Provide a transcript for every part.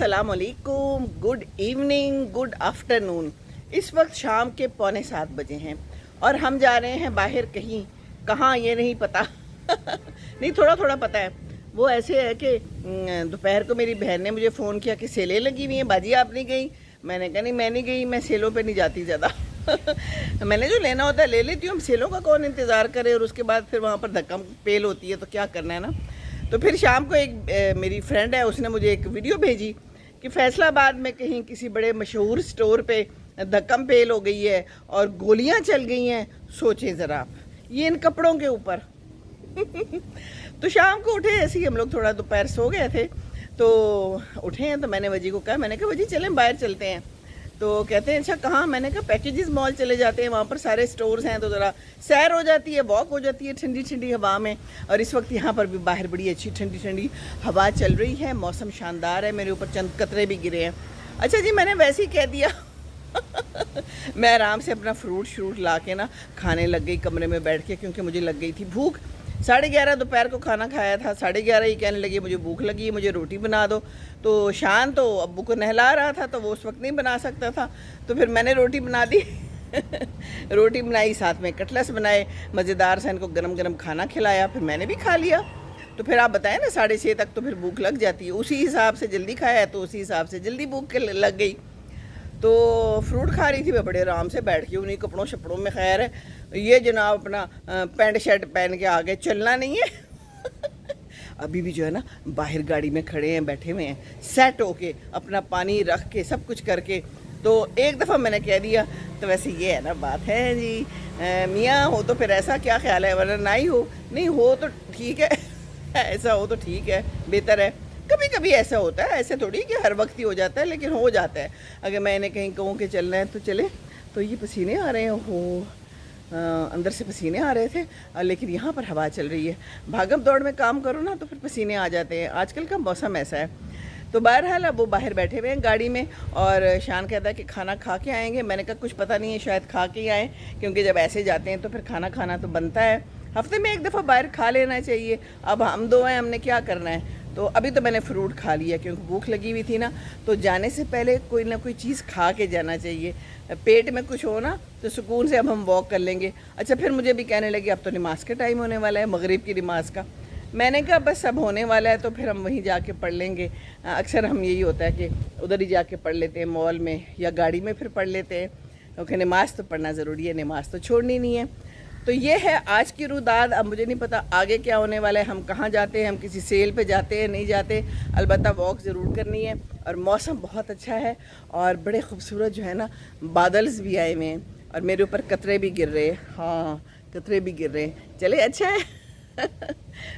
अस्सलाम वालेकुम, good evening, good afternoon. इस वक्त शाम के 6:45 बजे हैं और हम जा रहे हैं बाहर कहीं, कहाँ ये नहीं पता नहीं, थोड़ा थोड़ा पता है। वो ऐसे है कि दोपहर को मेरी बहन ने मुझे फ़ोन किया कि सेलें लगी हुई हैं, बाजी आप नहीं गई? मैंने कहा नहीं मैं नहीं गई, मैं सेलों पे नहीं जाती ज़्यादा मैंने जो लेना होता है ले लेती हूँ, हम सेलों का कौन इंतज़ार करे, और उसके बाद फिर वहाँ पर धक्का पेल होती है तो क्या करना है ना। तो फिर शाम को एक मेरी फ्रेंड है, उसने मुझे एक वीडियो भेजी कि फैसलाबाद में कहीं किसी बड़े मशहूर स्टोर पे धक्कम पेल हो गई है और गोलियां चल गई हैं। सोचें ज़रा आप, ये इन कपड़ों के ऊपर तो शाम को उठे ऐसे ही, हम लोग थोड़ा दोपहर सो गए थे तो उठे हैं, तो मैंने वजी को कहा, मैंने कहा वजी चलें बाहर चलते हैं। तो कहते हैं अच्छा कहाँ? मैंने कहा पैकेजेस मॉल चले जाते हैं, वहाँ पर सारे स्टोर्स हैं तो ज़रा सैर हो जाती है, वॉक हो जाती है ठंडी ठंडी हवा में। और इस वक्त यहाँ पर भी बाहर बड़ी अच्छी ठंडी ठंडी हवा चल रही है, मौसम शानदार है, मेरे ऊपर चंद कतरे भी गिरे हैं। अच्छा जी, मैंने वैसे ही कह दिया मैं आराम से अपना फ्रूट ला के ना खाने लग गई कमरे में बैठ के, क्योंकि मुझे लग गई थी भूख। 11:30 दोपहर को खाना खाया था, 11:30 ही कहने लगी मुझे भूख लगी है, मुझे रोटी बना दो। तो शान तो अब्बू को नहला रहा था तो वो उस वक्त नहीं बना सकता था, तो फिर मैंने रोटी बना दी रोटी बनाई, साथ में कटलस बनाए मज़ेदार से, इनको गरम गरम खाना खिलाया, फिर मैंने भी खा लिया। तो फिर आप बताएं ना 6:30 तक तो फिर भूख लग जाती है, उसी हिसाब से जल्दी खाया तो उसी हिसाब से जल्दी भूख लग गई। तो फ्रूट खा रही थी मैं बड़े आराम से बैठ के, उन्हीं कपड़ों शपड़ों में। खैर है, ये जनाब अपना पैंट शर्ट पहन के आगे चलना नहीं है अभी भी जो है ना बाहर गाड़ी में खड़े हैं, बैठे हुए हैं सेट होके, अपना पानी रख के सब कुछ करके। तो एक दफ़ा मैंने कह दिया, तो वैसे ये है ना बात है जी, मियाँ हो तो फिर ऐसा क्या ख्याल है, वरना ना ही हो, नहीं हो तो ठीक है ऐसा हो तो ठीक है, बेहतर है। कभी कभी ऐसा होता है, ऐसे थोड़ी कि हर वक्त ही हो जाता है, लेकिन हो जाता है। अगर मैंने कहीं कहूँ कि चलना है तो चले। तो ये पसीने आ रहे हैं, हो अंदर से पसीने आ रहे थे, लेकिन यहाँ पर हवा चल रही है। भागम दौड़ में काम करो ना तो फिर पसीने आ जाते हैं, आजकल का मौसम ऐसा है। तो बहरहाल अब वो बाहर बैठे हुए हैं गाड़ी में, और शान कहता है कि खाना खा के आएंगे। मैंने कहा कुछ पता नहीं है, शायद खा के ही आएँ, क्योंकि जब ऐसे जाते हैं तो फिर खाना खाना तो बनता है, हफ्ते में एक दफ़ा बाहर खा लेना चाहिए। अब हम दो हैं, हमने क्या करना है। तो अभी तो मैंने फ्रूट खा लिया क्योंकि भूख लगी हुई थी ना, तो जाने से पहले कोई ना कोई चीज़ खा के जाना चाहिए, पेट में कुछ हो ना तो सुकून से अब हम वॉक कर लेंगे। अच्छा, फिर मुझे भी कहने लगी अब तो नमाज का टाइम होने वाला है, मगरिब की नमाज का। मैंने कहा बस अब होने वाला है तो फिर हम वहीं जाके पढ़ लेंगे। अक्सर हम यही होता है कि उधर ही जाके पढ़ लेते हैं, मॉल में या गाड़ी में फिर पढ़ लेते हैं, क्योंकि नमाज तो पढ़ना ज़रूरी है, नमाज तो छोड़नी नहीं है। तो ये है आज की रुदाद। अब मुझे नहीं पता आगे क्या होने वाला है, हम कहाँ जाते हैं, हम किसी सेल पे जाते हैं नहीं जाते, अलबत्ता वॉक ज़रूर करनी है। और मौसम बहुत अच्छा है और बड़े खूबसूरत जो है ना बादल्स भी आए हुए हैं, और मेरे ऊपर कतरे भी गिर रहे हैं। हाँ, कतरे भी गिर रहे हैं, चले अच्छा है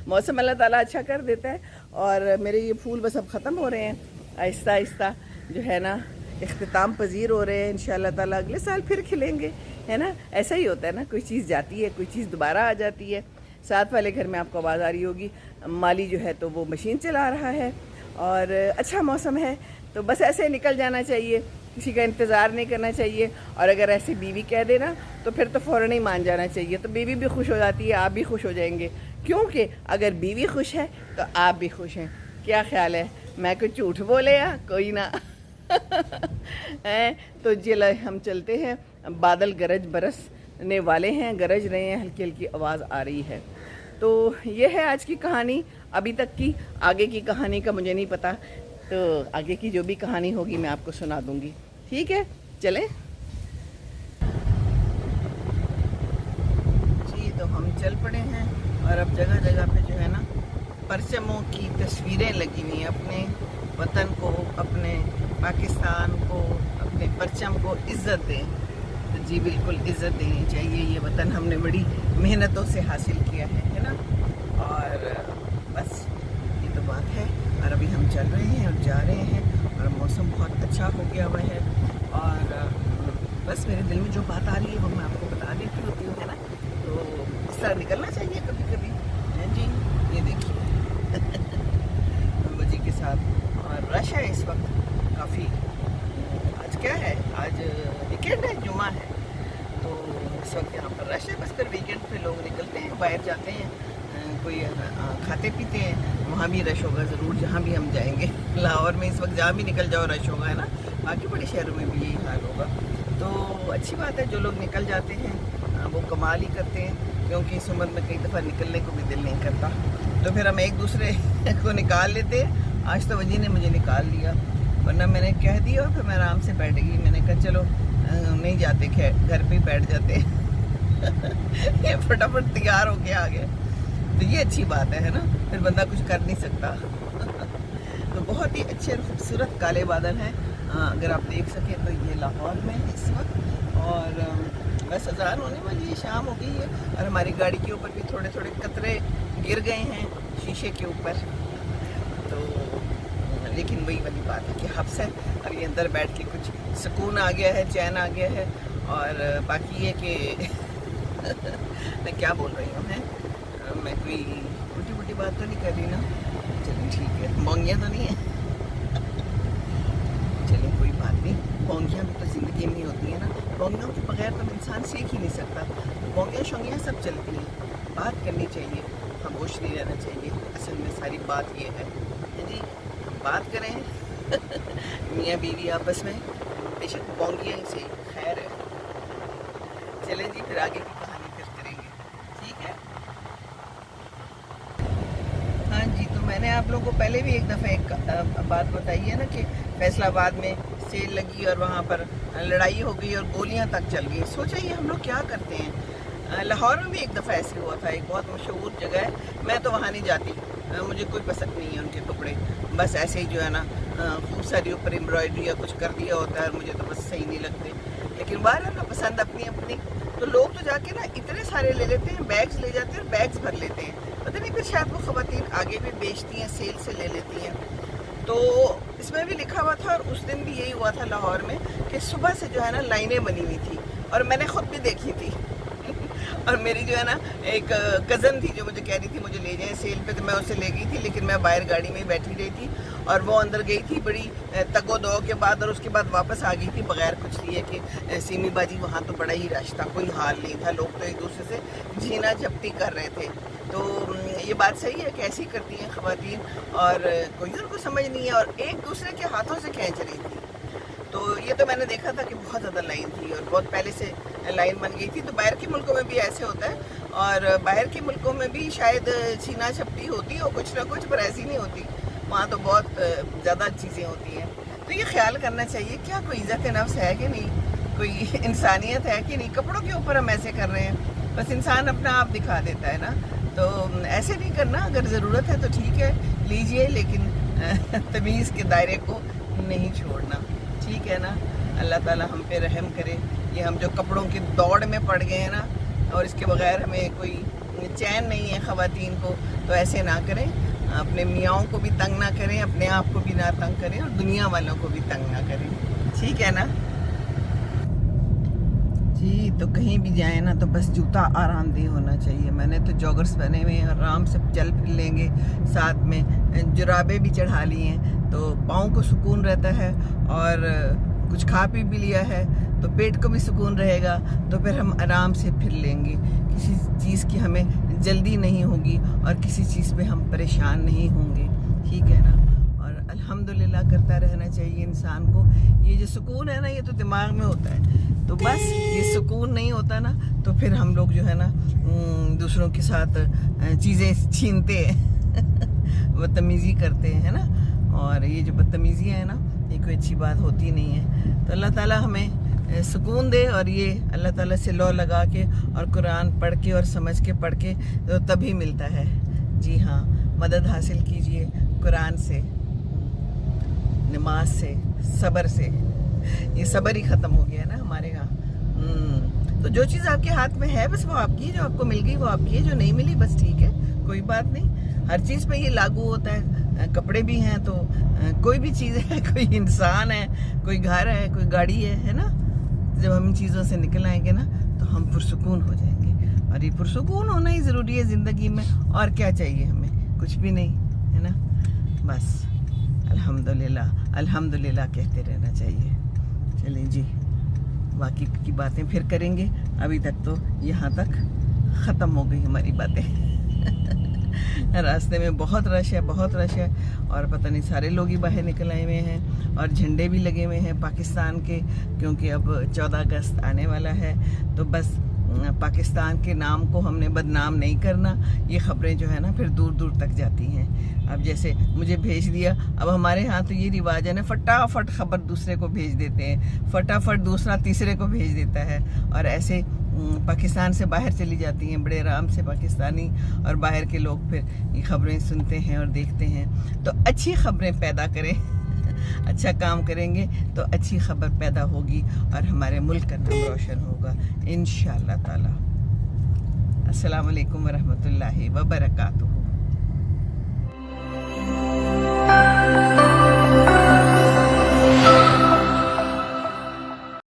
मौसम अल्लाह ताला अच्छा कर देता है। और मेरे ये फूल बस अब ख़त्म हो रहे हैं, आहिस्ता आहिस्ता जो है ना इख्तिताम पजीर हो रहे हैं। इंशाअल्लाह ताला अगले साल फिर खिलेंगे, है ना। ऐसा ही होता है ना, कोई चीज़ जाती है, कोई चीज़ दोबारा आ जाती है। साथ वाले घर में आपको आवाज़ आ रही होगी, माली जो है तो वो मशीन चला रहा है, और अच्छा मौसम है तो बस ऐसे निकल जाना चाहिए, किसी का इंतज़ार नहीं करना चाहिए। और अगर ऐसे बीवी कह देना तो फिर तो फ़ौरन ही मान जाना चाहिए, तो बीवी भी खुश हो जाती है, आप भी खुश हो जाएंगे, क्योंकि अगर बीवी खुश है तो आप भी खुश हैं। क्या ख्याल है, मैं कुछ झूठ बोले या कोई ना हैं। तो चलो हम चलते हैं, बादल गरज बरसने वाले हैं, गरज रहे हैं, हल्की हल्की आवाज़ आ रही है। तो ये है आज की कहानी, अभी तक की। आगे की कहानी का मुझे नहीं पता, तो आगे की जो भी कहानी होगी मैं आपको सुना दूंगी, ठीक है। चलें जी, तो हम चल पड़े हैं, और अब जगह जगह पे जो है ना परचमों की तस्वीरें लगी हुई हैं। अपने वतन को, अपने पाकिस्तान को, अपने परचम को इज़्ज़त दें। तो जी बिल्कुल इज़्ज़त देनी चाहिए, ये वतन हमने बड़ी मेहनतों से हासिल किया है ना। और बस ये तो बात है। और अभी हम चल रहे हैं और जा रहे हैं, और मौसम बहुत अच्छा हो गया हुआ है। और बस मेरे दिल में जो बात आ रही है वो मैं आपको बता देती होती हूँ, है ना। तो इस तरह निकलना चाहिए कभी कभी, है जी। ये देखिए जी के साथ, और रश है इस वक्त काफ़ी। आज क्या है, आज वीकेंड है, जुमा है, तो इस वक्त यहाँ पर रश है। बस फिर वीकेंड पे लोग निकलते हैं, बाहर जाते हैं, कोई खाते पीते हैं, वहाँ भी रश होगा ज़रूर, जहाँ भी हम जाएंगे। लाहौर में इस वक्त जहाँ भी निकल जाओ रश होगा, है ना। बाकी बड़े शहरों में भी यही हाल होगा। तो अच्छी बात है, जो लोग निकल जाते हैं वो कमाल ही करते हैं, क्योंकि इस उम्र में कई दफ़ा निकलने को भी दिल नहीं करता। तो फिर हम एक दूसरे को निकाल लेते हैं। आज तो वजी ने मुझे निकाल लिया, वरना मैंने कह दिया और फिर मैं आराम से बैठ गई। मैंने कहा चलो नहीं जाते, घर पे ही बैठ जाते ये फटाफट तैयार होके आ गए, तो ये अच्छी बात है ना, फिर बंदा कुछ कर नहीं सकता। तो बहुत ही अच्छे और खूबसूरत काले बादल हैं, अगर आप देख सकें तो ये लाहौर में है इस वक्त। और बस अज़ान होने वाली है, शाम हो गई है, और हमारी गाड़ी के ऊपर भी थोड़े थोड़े कतरे गिर गए हैं शीशे के ऊपर। तो लेकिन वही वाली बात है कि हफ्स है, अभी अंदर बैठ के कुछ सुकून आ गया है, चैन आ गया है। और बाकी ये कि मैं क्या बोल रही हूँ, मैं कोई उल्टी पुल्टी बात तो नहीं कर रही ना। चलिए ठीक है, मोंगियाँ तो नहीं है चलिए कोई बात नहीं, मोंगियाँ भी तो ज़िंदगी में होती है ना, मोंगियों के बगैर तो इंसान सीख ही नहीं सकता। मोंगियाँ शोंगियाँ सब चलती हैं, बात करनी चाहिए, खामोश नहीं रहना चाहिए। असल में सारी बात ये है जी, हम बात करें मियाँ बीवी आपस में, बेशक मोंगियाँ ही सही, खैर है। चलें जी, फिर आगे की कहानी फिर करेंगे, ठीक है। हाँ जी, तो मैंने आप लोगों को पहले भी एक दफ़ा एक बात बताई है ना कि फैसलाबाद में सेल लगी और वहाँ पर लड़ाई हो गई और गोलियाँ तक चल गई। सोचा ये हम लोग क्या करते हैं। लाहौर में भी एक दफ़ा ऐसे हुआ था, एक बहुत मशहूर जगह है, मैं तो वहाँ नहीं जाती, मुझे कोई पसंद नहीं है उनके कपड़े, बस ऐसे ही जो है ना खूब सारी ऊपर एम्ब्रॉयडरी या कुछ कर दिया होता है, और मुझे तो बस सही नहीं लगते। लेकिन बाहर है ना, पसंद अपनी अपनी। तो लोग तो जाके ना इतने सारे ले लेते हैं, बैग्स ले जाते हैं और बैग्स भर लेते हैं, पता नहीं फिर शायद वो ख़वातीन आगे भी बेचती हैं, सेल से ले लेती हैं। तो इसमें भी लिखा हुआ था, और उस दिन भी यही हुआ था लाहौर में कि सुबह से जो है ना लाइनें बनी हुई थी, और मैंने खुद भी देखी थी और मेरी जो है ना एक कज़न थी जो मुझे कह रही थी मुझे ले जाए सेल पे, तो मैं उसे ले गई थी, लेकिन मैं बाहर गाड़ी में ही बैठी रही थी, और वो अंदर गई थी बड़ी तगो दो के बाद, और उसके बाद वापस आ गई थी बगैर कुछ लिए कि सीमी बाजी वहाँ तो बड़ा ही रश था, कोई हाल नहीं था, लोग तो एक दूसरे से झीना झपटी कर रहे थे। तो ये बात सही है, कैसी करती हैं ख़वातीन, और कोई उनको समझ नहीं है, और एक दूसरे के हाथों से खींच रही थी। तो ये तो मैंने देखा था कि बहुत ज़्यादा लाइन थी, और बहुत पहले से लाइन बन गई थी। तो बाहर के मुल्कों में भी ऐसे होता है, और बाहर के मुल्कों में भी शायद छीना छपटी होती हो कुछ ना कुछ, पर ऐसी नहीं होती, वहाँ तो बहुत ज़्यादा चीज़ें होती हैं। तो ये ख्याल करना चाहिए, क्या कोई इज़्ज़त नफ्स है कि नहीं, कोई इंसानियत है कि नहीं। कपड़ों के ऊपर हम ऐसे कर रहे हैं, बस इंसान अपना आप दिखा देता है ना, तो ऐसे नहीं करना। अगर ज़रूरत है तो ठीक है लीजिए, लेकिन तमीज़ के दायरे को नहीं छोड़ना, ठीक है ना। अल्लाह ताला हम पे रहम करे। ये हम जो कपड़ों की दौड़ में पड़ गए हैं ना, और इसके बगैर हमें कोई चैन नहीं है ख़वातीन को, तो ऐसे ना करें, अपने मियाँओं को भी तंग ना करें, अपने आप को भी ना तंग करें, और दुनिया वालों को भी तंग ना करें, ठीक है ना जी। तो कहीं भी जाए ना तो बस जूता आरामदेह होना चाहिए। मैंने तो जॉगर्स पहने हुए हैं, आराम से चल फिर लेंगे, साथ में जुराबे भी चढ़ा लिए हैं, तो पाँव को सुकून रहता है, और कुछ खा पी भी लिया है तो पेट को भी सुकून रहेगा, तो फिर हम आराम से फिर लेंगे। किसी चीज़ की हमें जल्दी नहीं होगी, और किसी चीज़ पे हम परेशान नहीं होंगे, ठीक है ना। और अल्हम्दुलिल्लाह करता रहना चाहिए इंसान को। ये जो सुकून है ना, ये तो दिमाग में होता है, तो बस ये सुकून नहीं होता ना, तो फिर हम लोग जो है ना दूसरों के साथ चीज़ें छीनते हैं बदतमीज़ी करते हैं ना, और ये जो बदतमीज़ियाँ हैं ना, ये कोई अच्छी बात होती नहीं है। तो अल्लाह ताला हमें सुकून दे, और ये अल्लाह ताला से लौ लगा के और कुरान पढ़ के और समझ के पढ़ के तो तभी मिलता है। जी हाँ, मदद हासिल कीजिए कुरान से, नमाज से, सब्र से। ये सब्र ही ख़त्म हो गया ना हमारे यहाँ। तो जो चीज़ आपके हाथ में है बस वो आपकी है, जो आपको मिल गई वो आपकी है, जो नहीं मिली बस ठीक है, कोई बात नहीं। हर चीज़ पे ये लागू होता है, कपड़े भी हैं तो कोई भी चीज़ है, कोई इंसान है, कोई घर है, कोई गाड़ी है ना। जब हम इन चीज़ों से निकल आएंगे ना तो हम पुरसुकून हो जाएंगे, और ये पुरसुकून होना ही ज़रूरी है ज़िंदगी में। और क्या चाहिए हमें, कुछ भी नहीं, है ना। बस अल्हम्दुलिल्लाह अल्हम्दुलिल्लाह कहते रहना चाहिए। चलें जी, बाकी की बातें फिर करेंगे, अभी तक तो यहाँ तक ख़त्म हो गई हमारी बातें रास्ते में बहुत रश है, बहुत रश है, और पता नहीं सारे लोग ही बाहर निकल आए हुए हैं, और झंडे भी लगे हुए हैं पाकिस्तान के, क्योंकि अब 14 अगस्त आने वाला है। तो बस पाकिस्तान के नाम को हमने बदनाम नहीं करना। ये खबरें जो है ना फिर दूर दूर तक जाती हैं। अब जैसे मुझे भेज दिया, अब हमारे यहाँ तो ये रिवाज है ना, फटाफट खबर दूसरे को भेज देते हैं, फटाफट दूसरा तीसरे को भेज देता है, और ऐसे पाकिस्तान से बाहर चली जाती हैं बड़े आराम से पाकिस्तानी, और बाहर के लोग फिर ये खबरें सुनते हैं और देखते हैं। तो अच्छी खबरें पैदा करें, अच्छा काम करेंगे तो अच्छी खबर पैदा होगी, और हमारे मुल्क का नाम रोशन होगा इंशाअल्लाह ताला। अस्सलाम वालेकुम वरहमतुल्लाहि वबरकातुहू।